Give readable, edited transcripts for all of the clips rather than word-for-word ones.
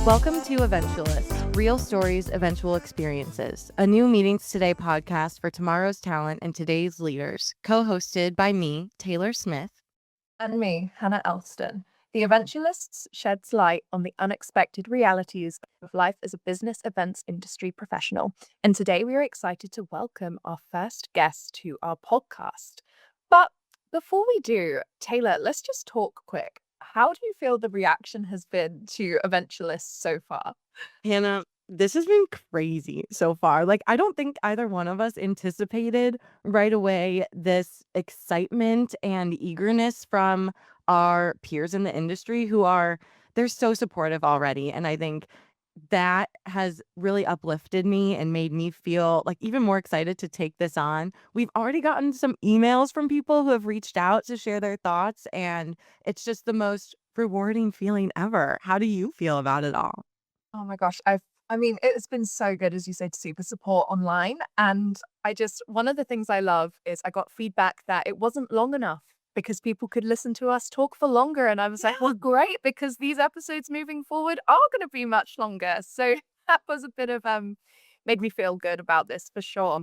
Welcome to Eventualists, Real Stories, Eventual Experiences, a new Meetings Today podcast for tomorrow's talent and today's leaders, co-hosted by me, Taylor Smith. And me, Hannah Elston. The Eventualists sheds light on the unexpected realities of life as a business events industry professional. And today we are excited to welcome our first guest to our podcast. But before we do, Taylor, let's just talk quick. How do you feel the reaction has been to Eventualists so far? Hannah, this has been crazy so far. I don't think either one of us anticipated right away this excitement and eagerness from our peers in the industry they're so supportive already. And I think that has really uplifted me and made me feel even more excited to take this on. We've already gotten some emails from people who have reached out to share their thoughts, and it's just the most rewarding feeling ever. How do you feel about it all? Oh my gosh, it's been so good, as you said, super support online. And one of the things I love is I got feedback that it wasn't long enough because people could listen to us talk for longer. And I was like, well, great, because these episodes moving forward are going to be much longer. So that was a bit of, made me feel good about this for sure.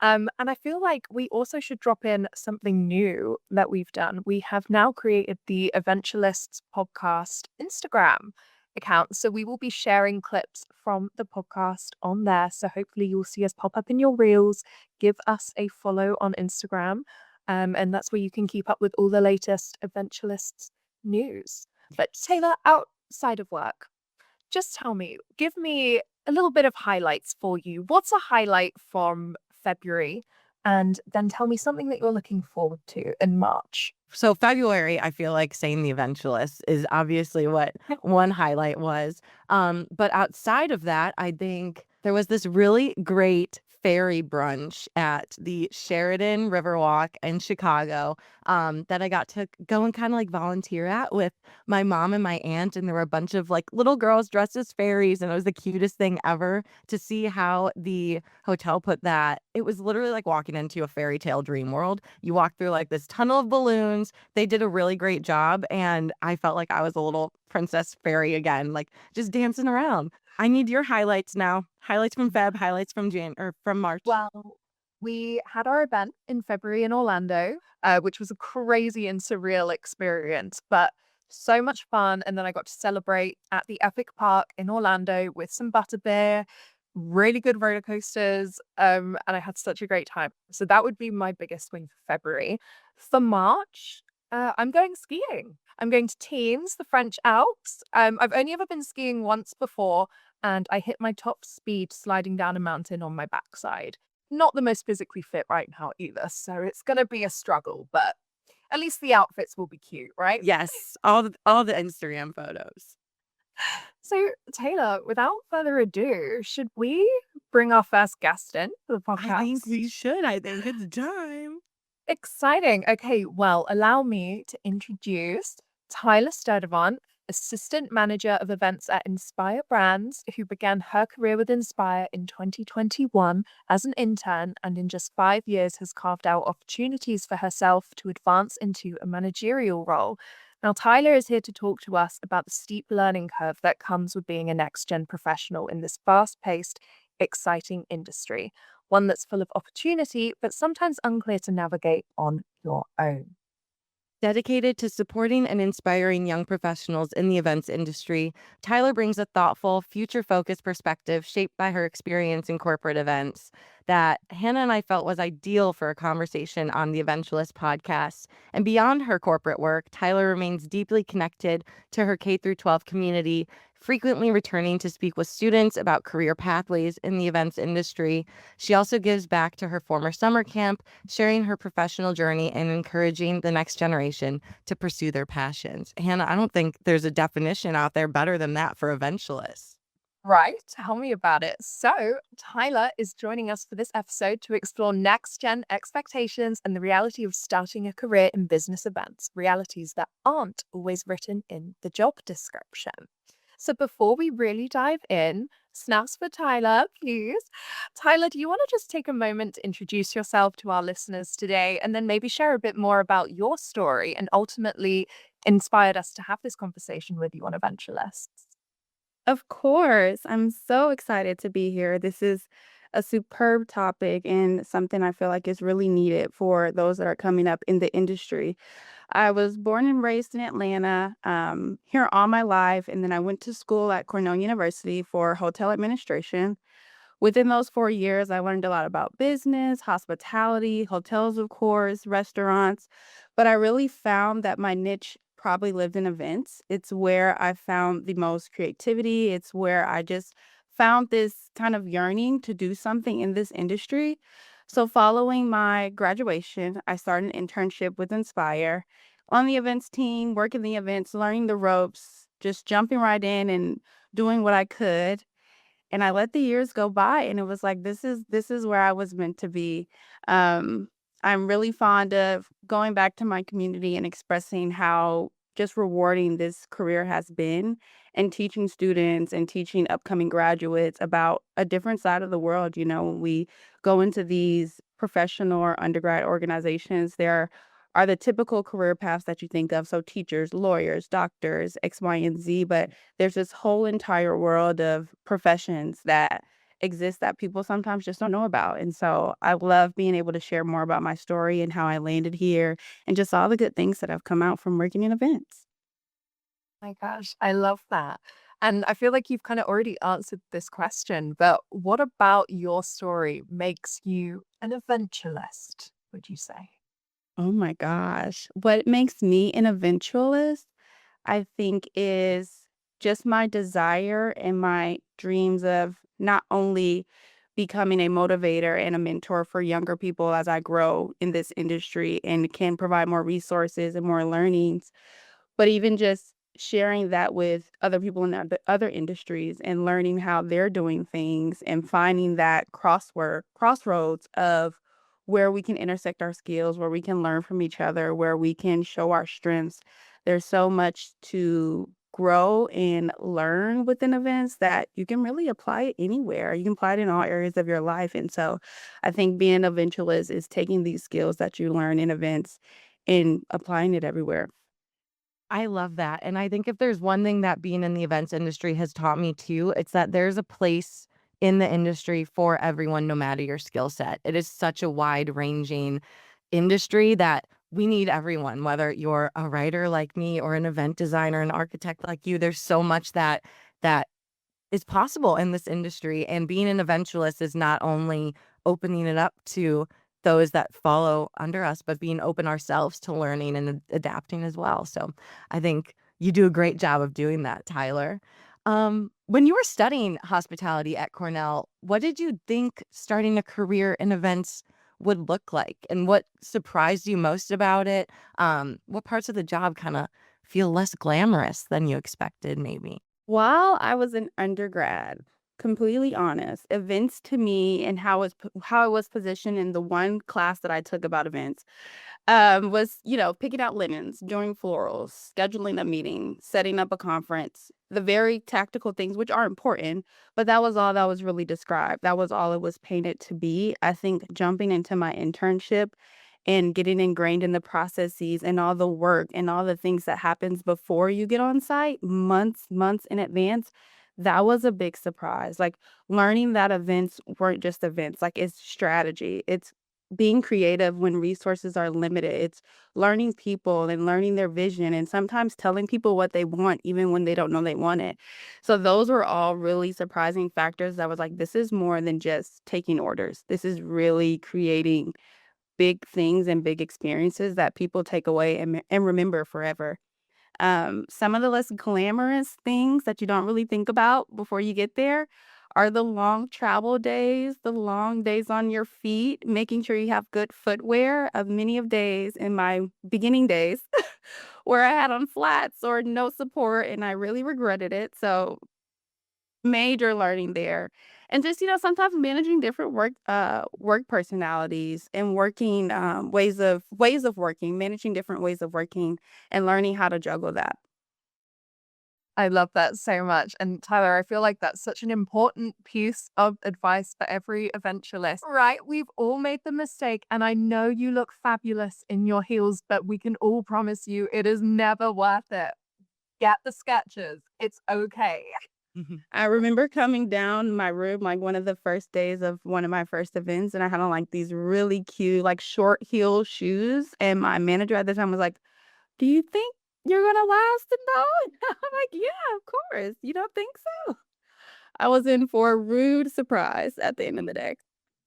And I feel like we also should drop in something new that we've done. We have now created the Eventualists podcast Instagram account. So we will be sharing clips from the podcast on there. So hopefully you'll see us pop up in your reels. Give us a follow on Instagram. And that's where you can keep up with all the latest Eventualists news. But Taylor, outside of work, just tell me, give me a little bit of highlights for you. What's a highlight from February? And then tell me something that you're looking forward to in March. So February, I feel like saying the Eventualists is obviously what one highlight was. But outside of that, I think there was this really great fairy brunch at the Sheridan Riverwalk in Chicago that I got to go and kind of volunteer at with my mom and my aunt. And there were a bunch of little girls dressed as fairies. And it was the cutest thing ever to see how the hotel put that. It was literally like walking into a fairy tale dream world. You walk through this tunnel of balloons. They did a really great job. And I felt like I was a little princess fairy again, just dancing around. I need your highlights now. Highlights from Feb, highlights from from March. Well, we had our event in February in Orlando, which was a crazy and surreal experience, but so much fun. And then I got to celebrate at the Epic Park in Orlando with some butterbeer, really good roller coasters, and I had such a great time. So that would be my biggest win for February. For March, I'm going skiing. I'm going to Teens, the French Alps. I've only ever been skiing once before, and I hit my top speed sliding down a mountain on my backside. Not the most physically fit right now either, so it's going to be a struggle, but at least the outfits will be cute, right? Yes, all the Instagram photos. So, Taylor, without further ado, should we bring our first guest in for the podcast? I think we should. I think it's time. Exciting. Okay, well, allow me to introduce Tyler Sturdivant, Assistant Manager of Events at Inspire Brands, who began her career with Inspire in 2021 as an intern and in just 5 years has carved out opportunities for herself to advance into a managerial role. Now, Tyler is here to talk to us about the steep learning curve that comes with being a next-gen professional in this fast-paced, exciting industry, one that's full of opportunity, but sometimes unclear to navigate on your own. Dedicated to supporting and inspiring young professionals in the events industry, Tyler brings a thoughtful, future-focused perspective shaped by her experience in corporate events that Hannah and I felt was ideal for a conversation on the Eventualist podcast. And beyond her corporate work, Tyler remains deeply connected to her K-12 community, frequently returning to speak with students about career pathways in the events industry. She also gives back to her former summer camp, sharing her professional journey and encouraging the next generation to pursue their passions. Hannah, I don't think there's a definition out there better than that for Eventualists. Right? Tell me about it. So, Tyler is joining us for this episode to explore next gen expectations and the reality of starting a career in business events, realities that aren't always written in the job description. So, before we really dive in, snaps for Tyler, please. Tyler, do you want to just take a moment to introduce yourself to our listeners today and then maybe share a bit more about your story and ultimately inspired us to have this conversation with you on Eventualists? Of course. I'm so excited to be here. This is a superb topic and something I feel like is really needed for those that are coming up in the industry. I was born and raised in Atlanta, here all my life, and then I went to school at Cornell University for hotel administration. Within those 4 years, I learned a lot about business, hospitality, hotels, of course, restaurants, but I really found that my niche probably lived in events. It's where I found the most creativity. It's where I just found this kind of yearning to do something in this industry. So following my graduation, I started an internship with Inspire on the events team, working the events, learning the ropes, just jumping right in and doing what I could. And I let the years go by, and it was like, this is where I was meant to be. Um, I'm really fond of going back to my community and expressing how just rewarding this career has been, and teaching students and teaching upcoming graduates about a different side of the world. When we go into these professional or undergrad organizations, there are the typical career paths that you think of. So teachers, lawyers, doctors, X, Y, and Z. But there's this whole entire world of professions that exist that people sometimes just don't know about. And so I love being able to share more about my story and how I landed here and just all the good things that have come out from working in events. My gosh, I love that. And I feel like you've kind of already answered this question, but what about your story makes you an eventualist, would you say? Oh my gosh. What makes me an eventualist, I think, is just my desire and my dreams of not only becoming a motivator and a mentor for younger people as I grow in this industry and can provide more resources and more learnings, but even just sharing that with other people in other industries and learning how they're doing things and finding that crossroads of where we can intersect our skills, where we can learn from each other, where we can show our strengths. There's so much to grow and learn within events that you can really apply it anywhere. You can apply it in all areas of your life. And so I think being a eventualist is taking these skills that you learn in events and applying it everywhere. I love that, and I think if there's one thing that being in the events industry has taught me too, it's that there's a place in the industry for everyone no matter your skill set. It is such a wide-ranging industry that we need everyone, whether you're a writer like me or an event designer, an architect like you. There's so much that is possible in this industry, and being an eventualist is not only opening it up to those that follow under us, but being open ourselves to learning and adapting as well. So I think you do a great job of doing that, Tyler. When you were studying hospitality at Cornell, what did you think starting a career in events would look like, and what surprised you most about it? What parts of the job kind of feel less glamorous than you expected, maybe? While I was an undergrad, completely honest, events to me and how it was positioned in the one class that I took about events, was, picking out linens, doing florals, scheduling a meeting, setting up a conference, the very tactical things, which are important, but that was all that was really described. That was all it was painted to be. I think jumping into my internship and getting ingrained in the processes and all the work and all the things that happens before you get on site months in advance, that was a big surprise. Like learning that events weren't just events, like it's strategy. It's being creative when resources are limited. It's learning people and learning their vision and sometimes telling people what they want even when they don't know they want it. So those were all really surprising factors that was like, this is more than just taking orders. This is really creating big things and big experiences that people take away and remember forever. Some of the less glamorous things that you don't really think about before you get there are the long travel days, the long days on your feet, making sure you have good footwear. Of many of days in my beginning days where I had on flats or no support, and I really regretted it. So major learning there. And just, sometimes managing different work personalities and working, ways of working, managing different ways of working and learning how to juggle that. I love that so much. And Tyler, I feel like that's such an important piece of advice for every eventualist. Right? We've all made the mistake, and I know you look fabulous in your heels, but we can all promise you it is never worth it. Get the sketches. It's okay. Mhm. I remember coming down my room, like, one of the first days of one of my first events, and I had on, like, these really cute, like, short heel shoes, and my manager at the time was like, "Do you think you're gonna last in those?" I'm like, "Yeah, of course. You don't think so?" I was in for a rude surprise at the end of the day.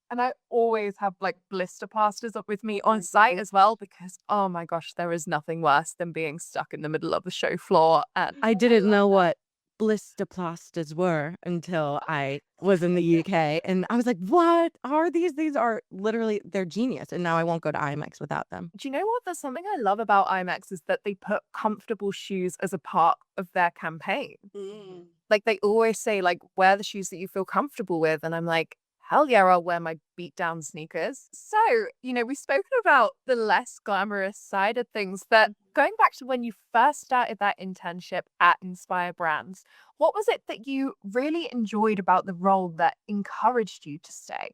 And I always have like blister plasters up with me on site as well because oh my gosh, there is nothing worse than being stuck in the middle of the show floor. And I I didn't love know that. what blisterplasters were until I was in the UK, and I was like, "What are these?" These are literally they're genius, and now I won't go to IMAX without them. Do you know what? There's something I love about IMAX is that they put comfortable shoes as a part of their campaign. Mm. Like, they always say, like, "Wear the shoes that you feel comfortable with," and I'm like, "Hell yeah, I'll wear my beat down sneakers." So, we've spoken about the less glamorous side of things, but going back to when you first started that internship at Inspire Brands, what was it that you really enjoyed about the role that encouraged you to stay?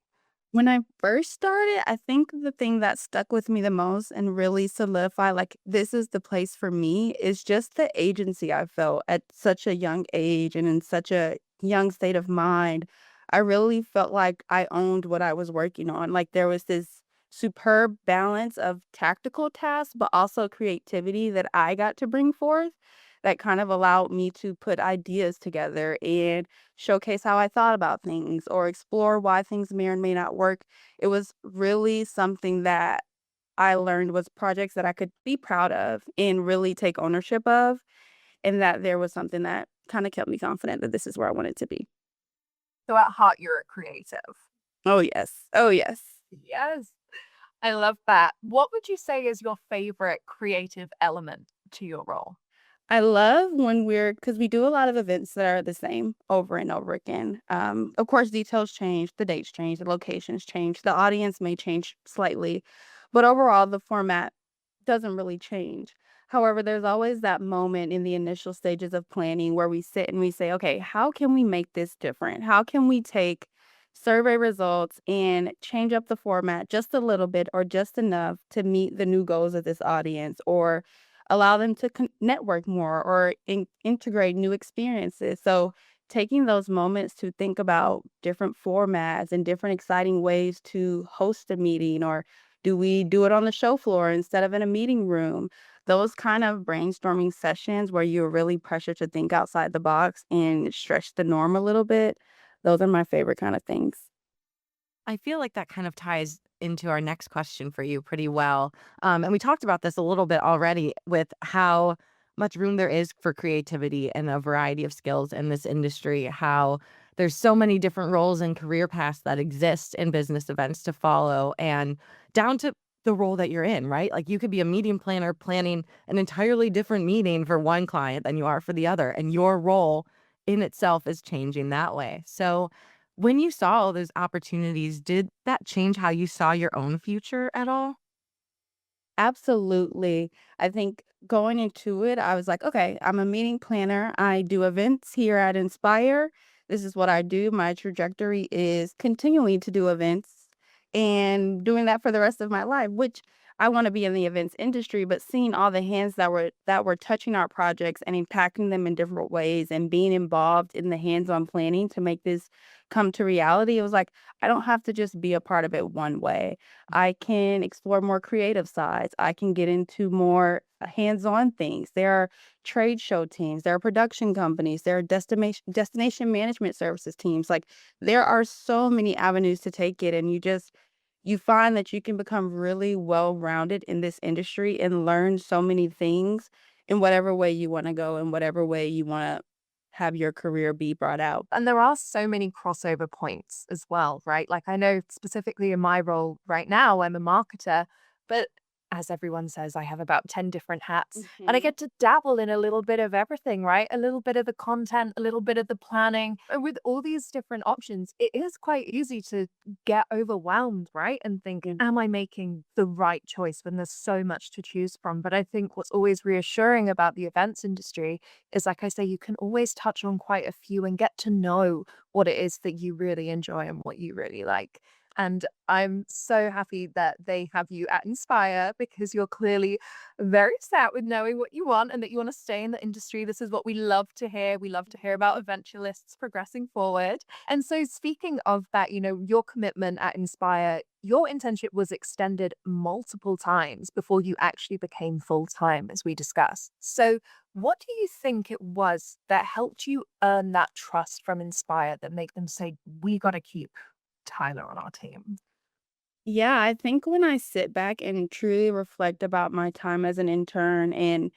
When I first started, I think the thing that stuck with me the most and really solidified, like, this is the place for me, is just the agency I felt at such a young age and in such a young state of mind. I really felt like I owned what I was working on. Like, there was this superb balance of tactical tasks, but also creativity that I got to bring forth that kind of allowed me to put ideas together and showcase how I thought about things or explore why things may or may not work. It was really something that I learned was projects that I could be proud of and really take ownership of, and that there was something that kind of kept me confident that this is where I wanted to be. So at heart, you're a creative. Oh, yes. Oh, yes. Yes. I love that. What would you say is your favorite creative element to your role? I love when because we do a lot of events that are the same over and over again. Of course, details change, the dates change, the locations change, the audience may change slightly, but overall, the format doesn't really change. However, there's always that moment in the initial stages of planning where we sit and we say, okay, how can we make this different? How can we take survey results and change up the format just a little bit or just enough to meet the new goals of this audience or allow them to network more or integrate new experiences. So, taking those moments to think about different formats and different exciting ways to host a meeting, or do we do it on the show floor instead of in a meeting room? Those kind of brainstorming sessions where you're really pressured to think outside the box and stretch the norm a little bit, those are my favorite kind of things. I feel like that kind of ties into our next question for you pretty well. And we talked about this a little bit already with how much room there is for creativity and a variety of skills in this industry, how there's so many different roles and career paths that exist in business events to follow, and down to the role that you're in, right? Like you could be a meeting planner planning an entirely different meeting for one client than you are for the other, and your role in itself is changing that way. So, when you saw all those opportunities, did that change how you saw your own future at all? Absolutely. I think going into it, I was like, okay, I'm a meeting planner. I do events here at Inspire. This is what I do. My trajectory is continuing to do events and doing that for the rest of my life, which I want to be in the events industry, but seeing all the hands that were touching our projects and impacting them in different ways and being involved in the hands-on planning to make this come to reality, it was like I don't have to just be a part of it one way. I can explore more creative sides. I can get into more hands-on things. There are trade show teams, there are production companies, there are destination management services teams. Like there are so many avenues to take it, and you find that you can become really well-rounded in this industry and learn so many things in whatever way you want to go, in whatever way you want to have your career be brought out. And there are so many crossover points as well, right? Like I know specifically in my role right now, I'm a marketer, but as everyone says, I have about 10 different hats and I Mhm. get to dabble in a little bit of everything, right? A little bit of the content, a little bit of the planning. And with all these different options, it is quite easy to get overwhelmed, right? And think, am I making the right choice when there's so much to choose from? But I think what's always reassuring about the events industry is like I say, you can always touch on quite a few and get to know what it is that you really enjoy and what you really like. And I'm so happy that they have you at Inspire because you're clearly very set with knowing what you want and that you want to stay in the industry. This is what we love to hear. We love to hear about eventualists progressing forward. And so, speaking of that, your commitment at Inspire, your internship was extended multiple times before you actually became full time, as we discussed. So, what do you think it was that helped you earn that trust from Inspire that make them say, we got to keep Tyler on our team? Yeah, I think when I sit back and truly reflect about my time as an intern and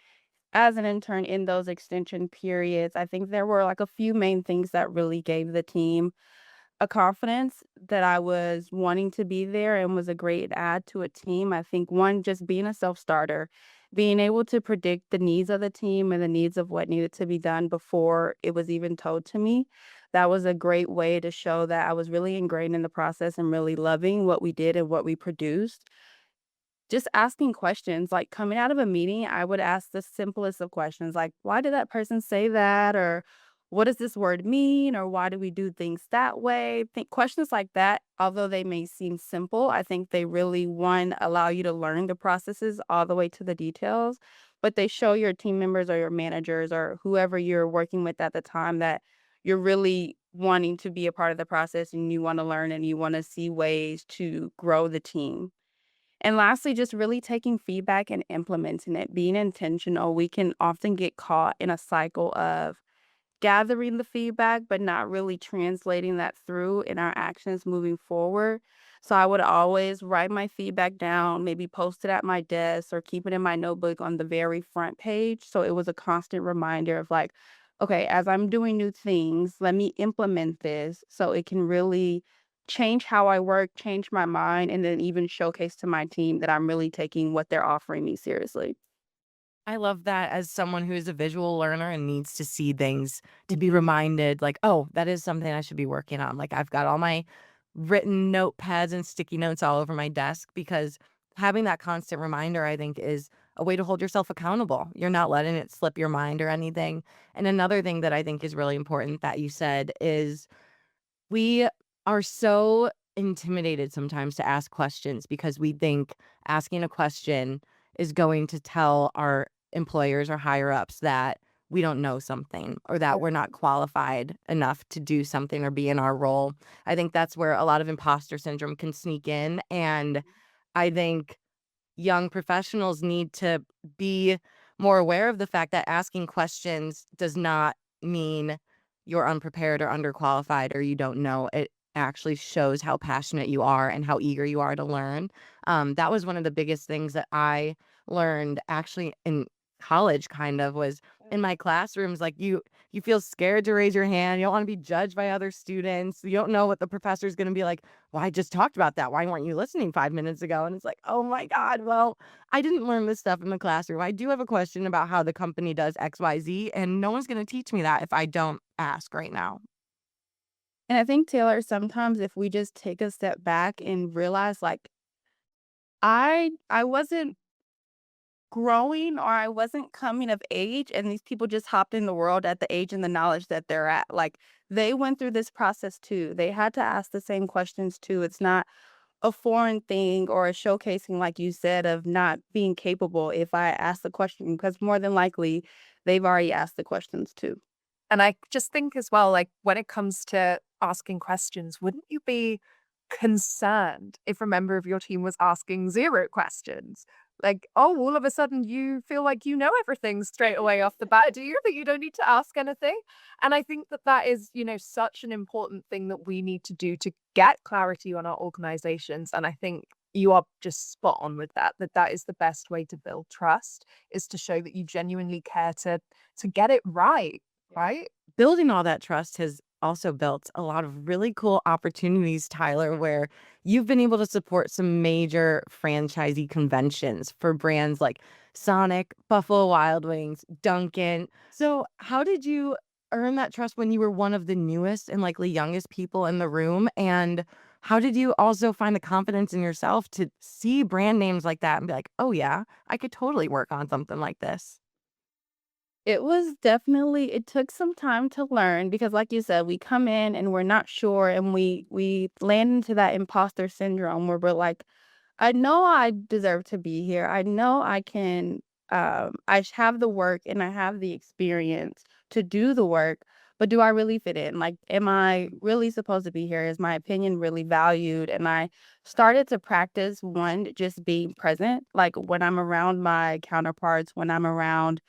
as an intern in those extension periods, I think there were like a few main things that really gave the team a confidence that I was wanting to be there and was a great add to a team. I think one, just being a self-starter, being able to predict the needs of the team and the needs of what needed to be done before it was even told to me. That was a great way to show that I was really ingrained in the process and really loving what we did and what we produced. Just asking questions, like, coming out of a meeting, I would ask the simplest of questions, like, "Why did that person say that?" Or, "What does this word mean?" Or, "Why do we do things that way?" Think questions like that, although they may seem simple, I think they really, 1, allow you to learn the processes all the way to the details, but they show your team members or your managers or whoever you're working with at the time that you're really wanting to be a part of the process and you wanna learn and you wanna see ways to grow the team. And lastly, just really taking feedback and implementing it, being intentional. We can often get caught in a cycle of gathering the feedback, but not really translating that through in our actions moving forward. So I would always write my feedback down, maybe post it at my desk or keep it in my notebook on the very front page. So it was a constant reminder of like, okay, as I'm doing new things, let me implement this so it can really change how I work, change my mind, and then even showcase to my team that I'm really taking what they're offering me seriously. I love that as someone who's a visual learner and needs to see things to be reminded, like, oh, that is something I should be working on. Like, I've got all my written notepads and sticky notes all over my desk because having that constant reminder, I think, is a way to hold yourself accountable. You're not letting it slip your mind or anything. And another thing that I think is really important that you said is we are so intimidated sometimes to ask questions because we think asking a question is going to tell our employers or higher ups that we don't know something or that we're not qualified enough to do something or be in our role. I think that's where a lot of imposter syndrome can sneak in. And I think young professionals need to be more aware of the fact that asking questions does not mean you're unprepared or underqualified or you don't know. It actually shows how passionate you are and how eager you are to learn. That was one of the biggest things that I learned actually in college kind of was in my classrooms like you feel scared to raise your hand, you don't want to be judged by other students, you don't know what the professor's going to be like. Well, I just talked about that. Why weren't you listening 5 minutes ago? And it's like, oh my God, well, I didn't learn this stuff in the classroom. I do have a question about how the company does XYZ, and no one's going to teach me that if I don't ask right now. And I think, Taylor, sometimes if we just take a step back and realize like I wasn't growing or I wasn't coming of age and these people just hopped in the world at the age and the knowledge that they're at. Like they went through this process too. They had to ask the same questions too. It's not a foreign thing or a showcasing, like you said, of not being capable if I ask the question, because more than likely they've already asked the questions too. And I just think as well, like when it comes to asking questions, wouldn't you be concerned if a member of your team was asking 0 questions? Like, oh, all of a sudden you feel like you know everything straight away off the bat, do you? That you don't need to ask anything? And I think that that is, such an important thing that we need to do to get clarity on our organizations. And I think you are just spot on with that, that that is the best way to build trust is to show that you genuinely care to get it right, right? Building all that trust has also built a lot of really cool opportunities, Tyler, where you've been able to support some major franchisee conventions for brands like Sonic, Buffalo Wild Wings, Dunkin'. So, how did you earn that trust when you were one of the newest and likely youngest people in the room? And how did you also find the confidence in yourself to see brand names like that and be like, oh, yeah, I could totally work on something like this? It was definitely it took some time to learn because like you said, we come in and we're not sure and we land into that imposter syndrome where we're like, I know I deserve to be here. I know I can have the work and I have the experience to do the work, but do I really fit in? Like, am I really supposed to be here? Is my opinion really valued? And I started to practice one, just being present. Like when I'm around my counterparts, when I'm around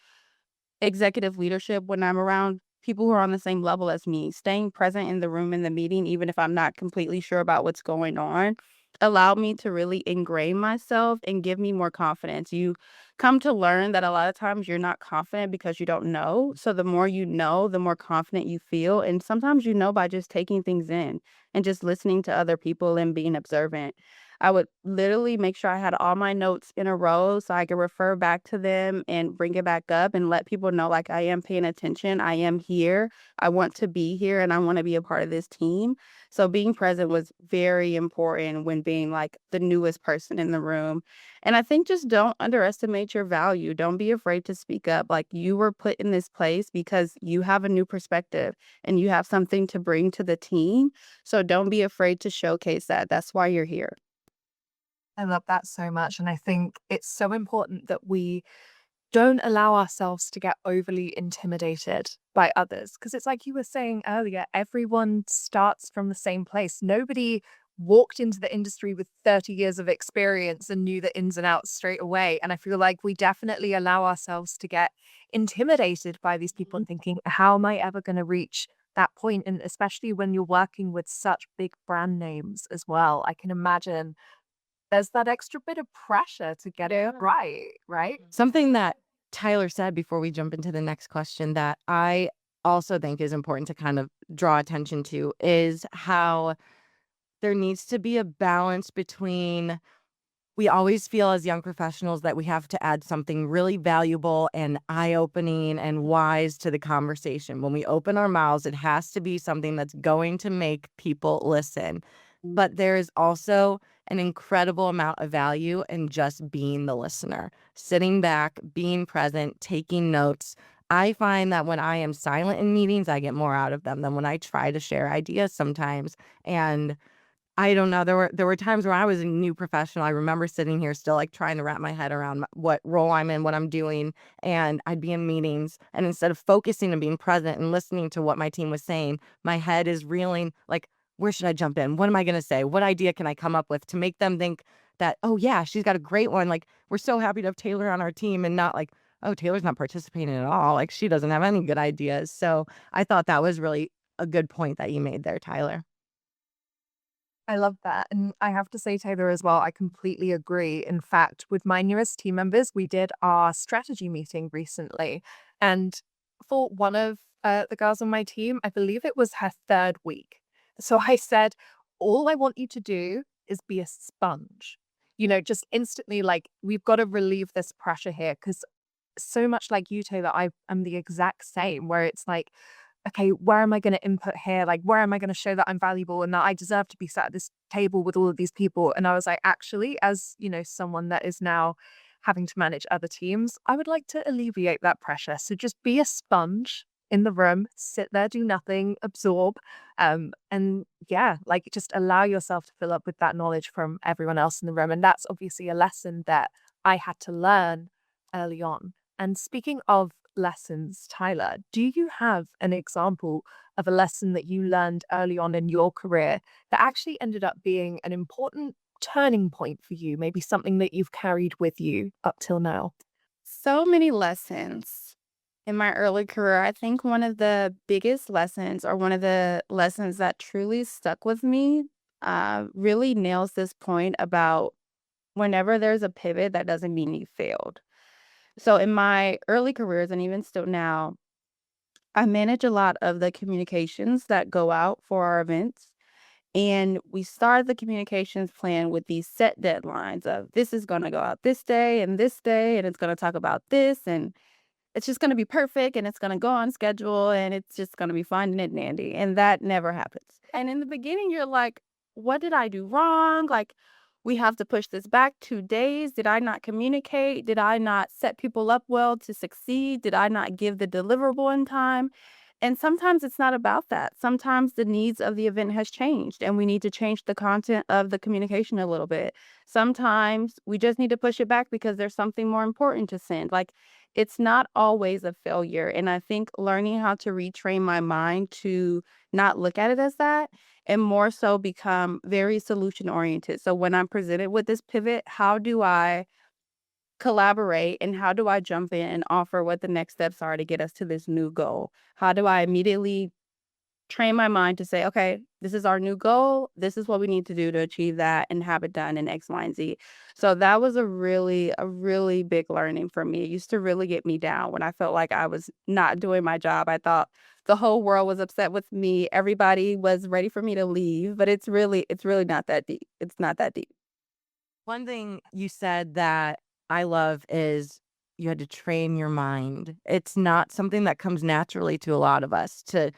executive leadership, when I'm around people who are on the same level as me, staying present in the room in the meeting, even if I'm not completely sure about what's going on, allowed me to really ingrain myself and give me more confidence. You come to learn that a lot of times you're not confident because you don't know. So the more you know, the more confident you feel. And sometimes you know by just taking things in and just listening to other people and being observant. I would literally make sure I had all my notes in a row so I could refer back to them and bring it back up and let people know, like, I am paying attention. I am here. I want to be here and I want to be a part of this team. So being present was very important when being like the newest person in the room. And I think just don't underestimate your value. Don't be afraid to speak up. Like you were put in this place because you have a new perspective and you have something to bring to the team. So don't be afraid to showcase that. That's why you're here. I love that so much. And I think it's so important that we don't allow ourselves to get overly intimidated by others. Because it's like you were saying earlier, everyone starts from the same place. Nobody walked into the industry with 30 years of experience and knew the ins and outs straight away. And I feel like we definitely allow ourselves to get intimidated by these people and thinking, how am I ever going to reach that point? And especially when you're working with such big brand names as well, I can imagine there's that extra bit of pressure to get it right, right? Something that Tyler said before we jump into the next question that I also think is important to kind of draw attention to is how there needs to be a balance between we always feel as young professionals that we have to add something really valuable and eye-opening and wise to the conversation. When we open our mouths, it has to be something that's going to make people listen. But there is also an incredible amount of value in just being the listener, sitting back, being present, taking notes. I find that when I am silent in meetings, I get more out of them than when I try to share ideas sometimes. And I don't know. There were times where I was a new professional. I remember sitting here still like trying to wrap my head around what role I'm in, what I'm doing, and I'd be in meetings, and instead of focusing and being present and listening to what my team was saying, my head is reeling like, where should I jump in? What am I going to say? What idea can I come up with to make them think that, oh yeah, she's got a great one. Like we're so happy to have Taylor on our team, and not like, oh, Taylor's not participating at all. Like she doesn't have any good ideas. So I thought that was really a good point that you made there, Tyler. I love that. And I have to say, Taylor, as well, I completely agree. In fact, with my newest team members, we did our strategy meeting recently. And for one of the girls on my team, I believe it was her third week. So I said, all I want you to do is be a sponge. Just instantly, like, we've got to relieve this pressure here. Because so much like you, Taylor, I'm the exact same, where it's like, okay, where am I going to input here? Like, where am I going to show that I'm valuable and that I deserve to be sat at this table with all of these people? And I was like, actually, as someone that is now having to manage other teams, I would like to alleviate that pressure. So just be a sponge in the room, sit there, do nothing, absorb. And yeah, like just allow yourself to fill up with that knowledge from everyone else in the room. And that's obviously a lesson that I had to learn early on. And speaking of lessons, Tyler, do you have an example of a lesson that you learned early on in your career that actually ended up being an important turning point for you? Maybe something that you've carried with you up till now? So many lessons in my early career. I think one of the biggest lessons, or one of the lessons that truly stuck with me, really nails this point about whenever there's a pivot, that doesn't mean you failed. So in my early careers, and even still now, I manage a lot of the communications that go out for our events. And we start the communications plan with these set deadlines of this is going to go out this day, and it's going to talk about this, and it's just going to be perfect, and it's going to go on schedule, and it's just going to be fun and dandy. And that never happens. And in the beginning, you're like, what did I do wrong? Like, we have to push this back 2 days. Did I not communicate? Did I not set people up well to succeed? Did I not give the deliverable in time? And sometimes it's not about that. Sometimes the needs of the event has changed and we need to change the content of the communication a little bit. Sometimes we just need to push it back because there's something more important to send. Like, it's not always a failure. And I think learning how to retrain my mind to not look at it as that and more so become very solution oriented. So when I'm presented with this pivot, how do I collaborate and how do I jump in and offer what the next steps are to get us to this new goal? How do I immediately train my mind to say, okay, this is our new goal. This is what we need to do to achieve that and have it done in X, Y, and Z. So that was a really big learning for me. It used to really get me down when I felt like I was not doing my job. I thought the whole world was upset with me. Everybody was ready for me to leave, but it's really not that deep. It's not that deep. One thing you said that I love is you had to train your mind. It's not something that comes naturally to a lot of us to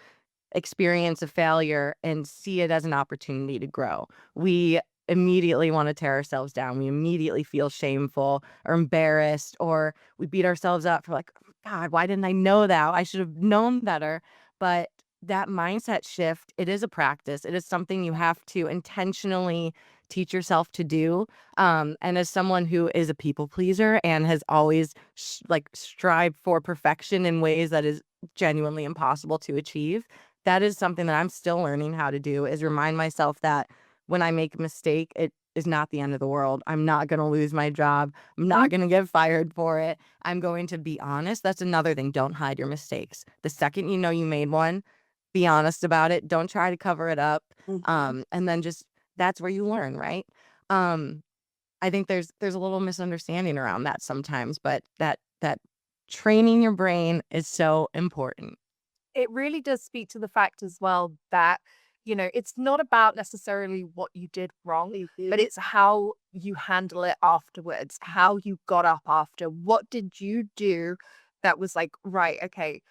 experience a failure and see it as an opportunity to grow. We immediately want to tear ourselves down. We immediately feel shameful or embarrassed, or we beat ourselves up for like, "Oh God, why didn't I know that? I should have known better." But that mindset shift, it is a practice. It is something you have to intentionally teach yourself to do. And as someone who is a people pleaser and has always strived for perfection in ways that is genuinely impossible to achieve, that is something that I'm still learning how to do, is remind myself that when I make a mistake, it is not the end of the world. I'm not going to lose my job. I'm not going to get fired for it. I'm going to be honest. That's another thing. Don't hide your mistakes. The second you know you made one, be honest about it. Don't try to cover it up. Mhm. And then just that's where you learn, right? Um, I think there's a little misunderstanding around that sometimes, but that training your brain is so important. It really does speak to the fact as well that, it's not about necessarily what you did wrong, but it's how you handle it afterwards, how you got up after. What did you do that was like, right, okay,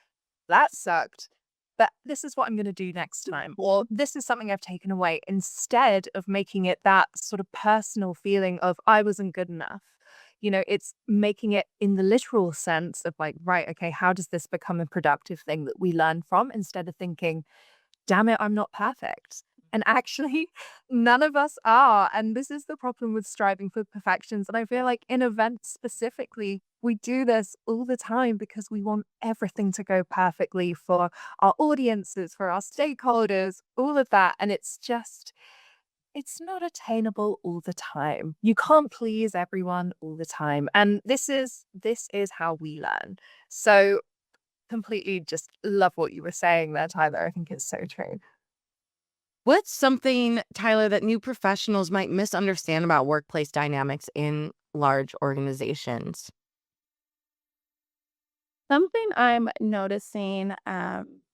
that sucked, but this is what I'm going to do next time, or this is something I've taken away, instead of making it that sort of personal feeling of I wasn't good enough. It's making it in the literal sense of like, right, okay, how does this become a productive thing that we learn from, instead of thinking, damn it, I'm not perfect. And actually, none of us are. And this is the problem with striving for perfections. And I feel like in events specifically, we do this all the time because we want everything to go perfectly for our audiences, for our stakeholders, all of that. And it's not attainable all the time. You can't please everyone all the time. And this is how we learn. So completely just love what you were saying there, Tyler. I think it's so true. What's something, Tyler, that new professionals might misunderstand about workplace dynamics in large organizations? Something I'm noticing,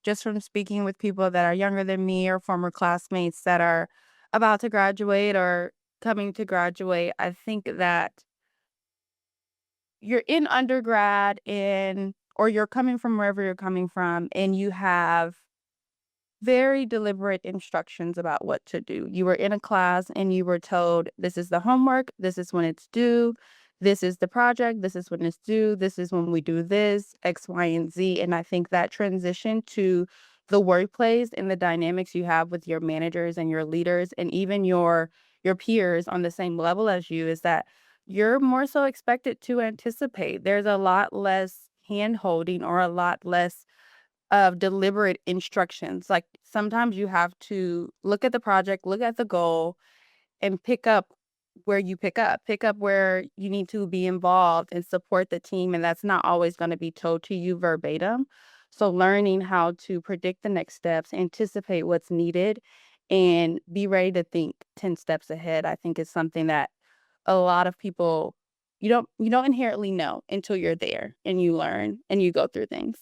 just from speaking with people that are younger than me or former classmates that are about to graduate or coming to graduate, I think that you're in undergrad or you're coming from wherever you're coming from, and you have very deliberate instructions about what to do. You were in a class and you were told, this is the homework, this is when it's due, this is the project, this is when it's due, this is when we do this, X, Y, and Z. And I think that transition to the workplace and the dynamics you have with your managers and your leaders and even your peers on the same level as you is that you're more so expected to anticipate. There's a lot less hand holding or a lot less of deliberate instructions. Like, sometimes you have to look at the project, look at the goal, and pick up where you need to be involved and support the team. And that's not always going to be told to you verbatim. So learning how to predict the next steps, anticipate what's needed, and be ready to think 10 steps ahead, I think is something that a lot of people you don't inherently know until you're there and you learn and you go through things.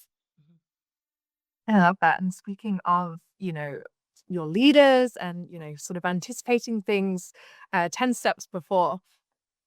I love that. And speaking of, your leaders and, sort of anticipating things 10 steps before,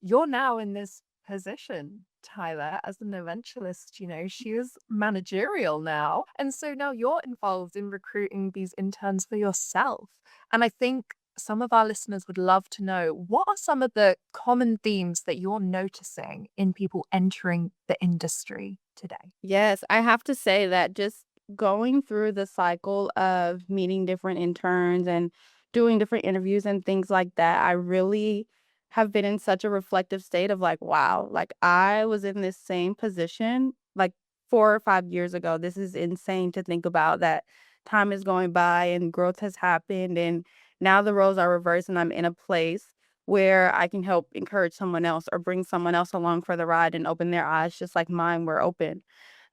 you're now in this position, Tyler, as an eventualist. She is managerial now. And so now you're involved in recruiting these interns for yourself. And I think some of our listeners would love to know, what are some of the common themes that you're noticing in people entering the industry today? Yes, I have to say that just going through the cycle of meeting different interns and doing different interviews and things like that, I really have been in such a reflective state of like, wow, like I was in this same position like 4 or 5 years ago. This is insane to think about that time is going by and growth has happened. And now the roles are reversed and I'm in a place where I can help encourage someone else or bring someone else along for the ride and open their eyes just like mine were open.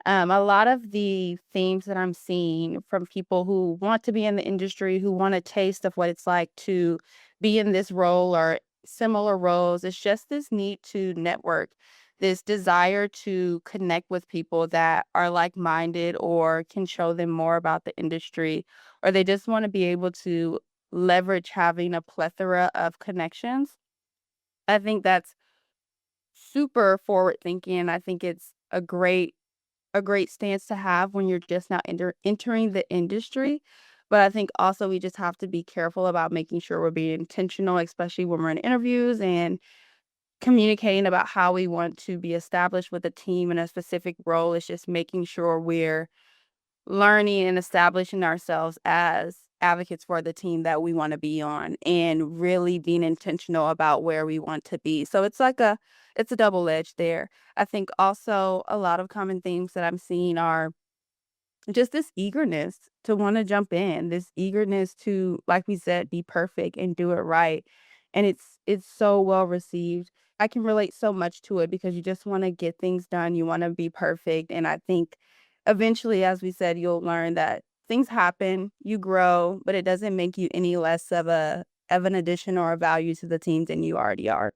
A lot of the themes that I'm seeing from people who want to be in the industry, who want a taste of what it's like to be in this role or similar roles, it's just this need to network, this desire to connect with people that are like minded or can show them more about the industry, or they just want to be able to leverage having a plethora of connections. I think that's super forward thinking. I think it's a great stance to have when you're just now entering the industry. But I think also we just have to be careful about making sure we're being intentional, especially when we're in interviews and communicating about how we want to be established with a team in a specific role. It's just making sure we're learning and establishing ourselves as advocates for the team that we want to be on and really being intentional about where we want to be. So it's a double edge there. I think also a lot of common themes that I'm seeing are just this eagerness to wanna jump in, this eagerness to, like we said, be perfect and do it right, and it's so well received. I can relate so much to it because you just wanna get things done, you wanna be perfect, and I think eventually, as we said, you'll learn that things happen, you grow, but it doesn't make you any less of an addition or a value to the team than you already are.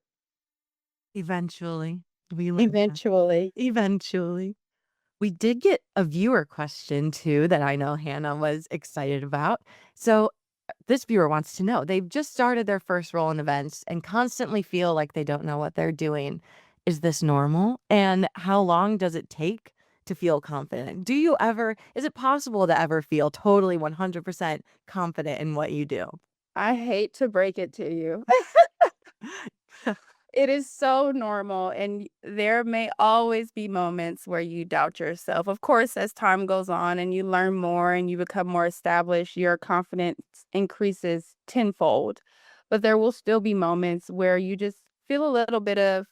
Eventually, we learned that. Eventually. Eventually. We did get a viewer question too that I know Hannah was excited about. So, this viewer wants to know, they've just started their first role in events and constantly feel like they don't know what they're doing. Is this normal? And how long does it take to feel confident? Is it possible to ever feel totally 100% confident in what you do? I hate to break it to you. It is so normal, and there may always be moments where you doubt yourself. Of course, as time goes on and you learn more and you become more established, your confidence increases tenfold. But there will still be moments where you just feel a little bit of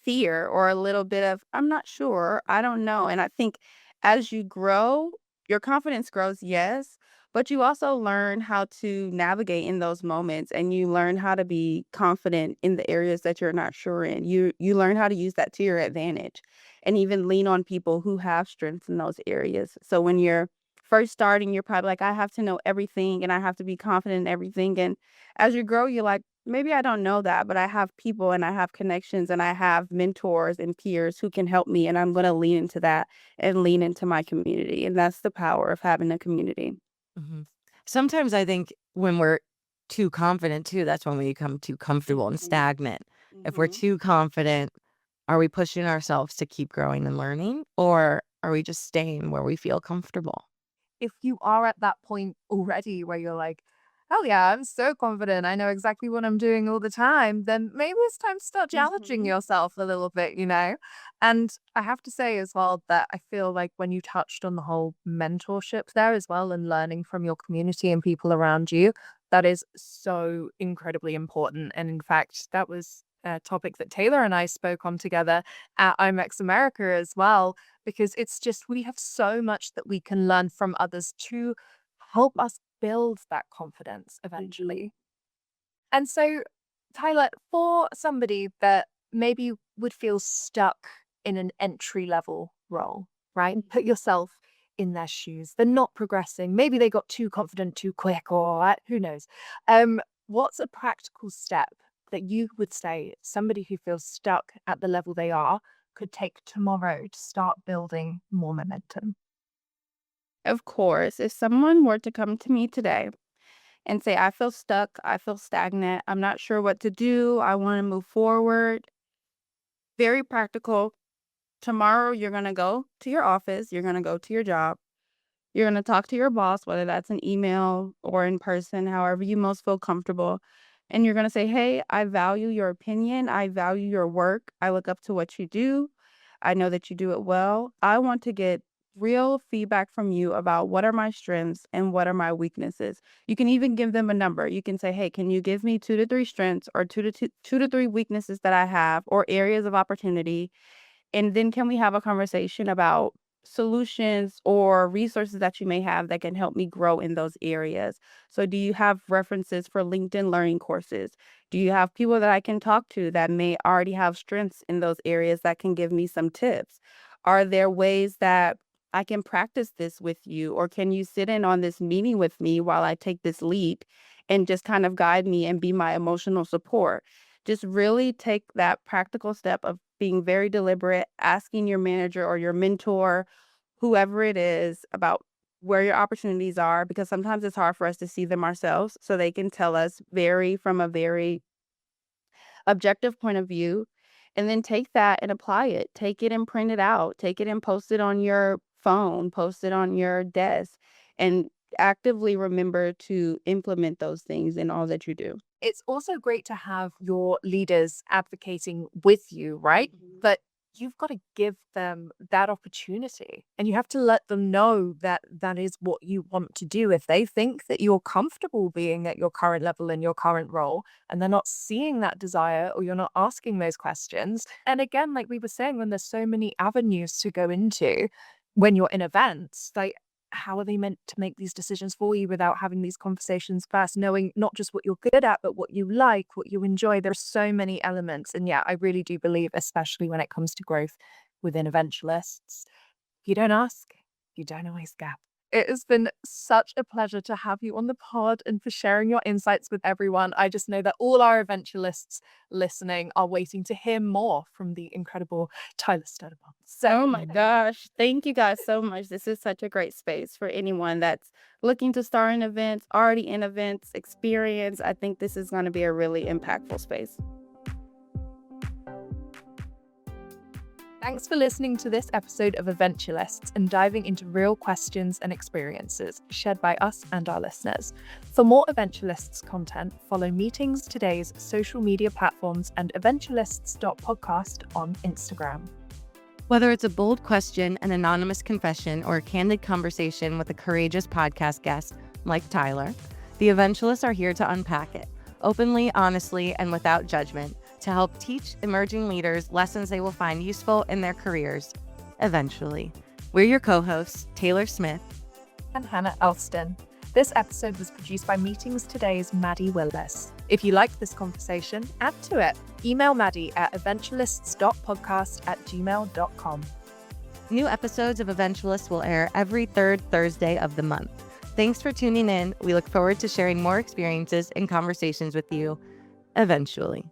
fear or a little bit of, I'm not sure, I don't know. And I think as you grow, your confidence grows, yes, but you also learn how to navigate in those moments and you learn how to be confident in the areas that you're not sure in. You learn how to use that to your advantage and even lean on people who have strengths in those areas. So when you're first starting, you're probably like, I have to know everything and I have to be confident in everything. And as you grow, you're like, maybe I don't know that, but I have people and I have connections and I have mentors and peers who can help me. And I'm going to lean into that and lean into my community. And that's the power of having a community. Mhm. Sometimes I think when we're too confident too, that's when we become too comfortable and Mhm. stagnant. If we're Mhm. too confident, are we pushing ourselves to keep growing and learning, or are we just staying where we feel comfortable? If you are at that point already where you're like, "Oh yeah, I'm so confident. I know exactly what I'm doing all the time," then maybe it's time to start challenging Mhm. yourself a little bit, you know? And I have to say as well that I feel like when you touched on the whole mentorship there as well and learning from your community and people around you, that is so incredibly important. And in fact, that was a topic that Taylor and I spoke on together at IMEX America as well, because it's just we have so much that we can learn from others to help us build that confidence Mhm. eventually. And so, Tyler, for somebody that maybe would feel stuck in an entry level role, right? Put yourself in their shoes. They're not progressing. Maybe they got too confident too quick, or who knows. What's a practical step that you would say somebody who feels stuck at the level they are could take tomorrow to start building more momentum? Of course, if someone were to come to me today and say, I feel stuck, I feel stagnant, I'm not sure what to do, I want to move forward, very practical. Tomorrow, you're going to go to your office, you're going to go to your job, You're going to talk to your boss, whether that's an email or in person, however you most feel comfortable. And you're going to say, hey, I value your opinion. I value your work. I look up to what you do. I know that you do it well. I want to get real feedback from you about what are my strengths and what are my weaknesses. You can even give them a number. You can say, hey, can you give me 2 to 3 strengths or two to three weaknesses that I have or areas of opportunity? And then can we have a conversation about solutions or resources that you may have that can help me grow in those areas? So do you have references for LinkedIn learning courses? Do you have people that I can talk to that may already have strengths in those areas that can give me some tips? Are there ways that I can practice this with you? Or can you sit in on this meeting with me while I take this leap and just kind of guide me and be my emotional support? Just really take that practical step of being very deliberate, asking your manager or your mentor, whoever it is, about where your opportunities are, because sometimes it's hard for us to see them ourselves. So they can tell us from a very objective point of view. And then take that and apply it. Take it and print it out. Take it and post it on your phone, post it on your desk, and actively remember to implement those things in all that you do. It's also great to have your leaders advocating with you, right? But you've got to give them that opportunity and you have to let them know that that is what you want to do. If they think that you're comfortable being at your current level in your current role and they're not seeing that desire or you're not asking those questions. And again, like we were saying, when there's so many avenues to go into when you're in events, like how are they meant to make these decisions for you without having these conversations first, knowing not just what you're good at, but what you like, what you enjoy? There's so many elements. And yeah, I really do believe, especially when it comes to growth within Eventualists, if you don't ask, you don't always get. It has been such a pleasure to have you on the pod and for sharing your insights with everyone. I just know that all our Eventualists listening are waiting to hear more from the incredible Tyler Sturdivant. Oh my gosh. Thank you guys so much. This is such a great space for anyone that's looking to start in events, already in events, experience. I think this is going to be a really impactful space. Thanks for listening to this episode of Eventualists and diving into real questions and experiences shared by us and our listeners. For more Eventualists content, follow Meetings Today's social media platforms and eventualists.podcast on Instagram. Whether it's a bold question, an anonymous confession, or a candid conversation with a courageous podcast guest like Tyler, the Eventualists are here to unpack it, openly, honestly, and without judgment, to help teach emerging leaders lessons they will find useful in their careers, eventually. We're your co-hosts, Taylor Smith and Hannah Elston. This episode was produced by Meetings Today's Maddie Willis. If you liked this conversation, add to it. Email Maddie at eventualists.podcast@gmail.com. New episodes of Eventualists will air every third Thursday of the month. Thanks for tuning in. We look forward to sharing more experiences and conversations with you eventually.